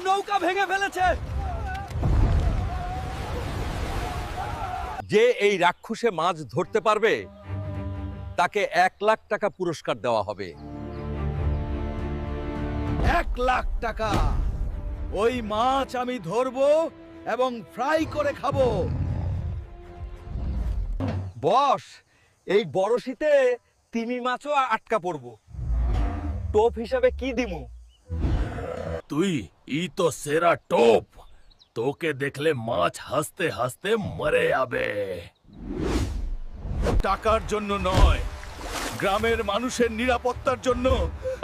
নৌকা ভেঙে ফেলেছে। যে এই রাক্ষসে মাছ ধরতে পারবে তাকে 1,00,000 টাকা পুরস্কার দেওয়া হবে। 1,00,000 টাকা। ওই মাছ আমি ধরবো এবং ফ্রাই করে খাবো। বস, এই বড় শীতে তিমি মাছও আটকা পড়বো। টোপ হিসাবে কি দিমু? তুই তো সেরা টোপ। তোকে দেখলে মাছ হাসতে হাসতে মরে যাবে। টাকার জন্য নয়, গ্রামের মানুষের নিরাপত্তার জন্য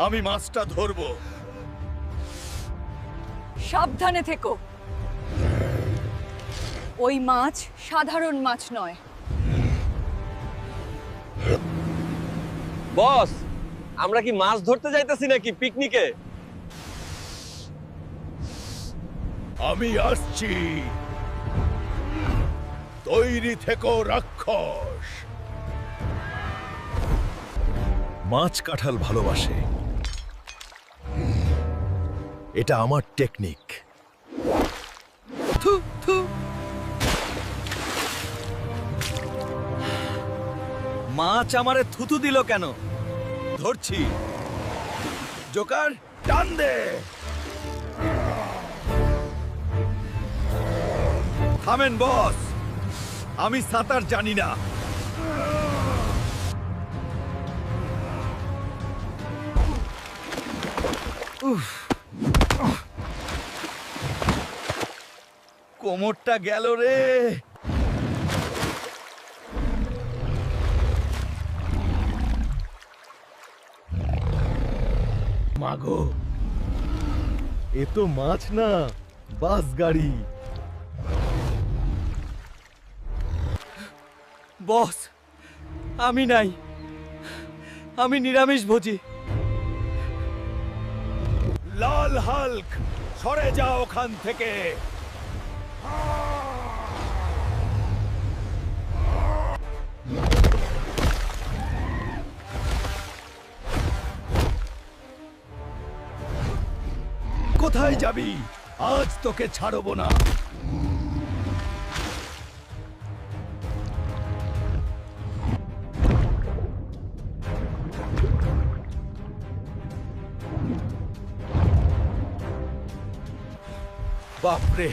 আমি মাছটা ধরবো। সাবধানে থেকো, ওই মাছ সাধারণ মাছ নয়। বস, আমরা কি মাছ ধরতে যাইতেছি নাকি পিকনিকে? আমি আসছি, তৈরি থেকো রাক্ষস। মাছ কাঁঠাল ভালোবাসে, এটা আমার টেকনিক। থু থু। মাছ আমারে থুতু দিল কেন? ধরছি। জোকার, টান দে। থামেন বস, আমি সাঁতার জানি না। কোমরটা গেল রে। মাগো, এ তো মাছ না, বাস গাড়ি। বস, আমি নাই, আমি নিরামিষ ভোজি। লাল হাল্ক, সরে যাও ওখান থেকে। কোথায় যাবি? আজ তোকে ছাড়বো না। বাপরে,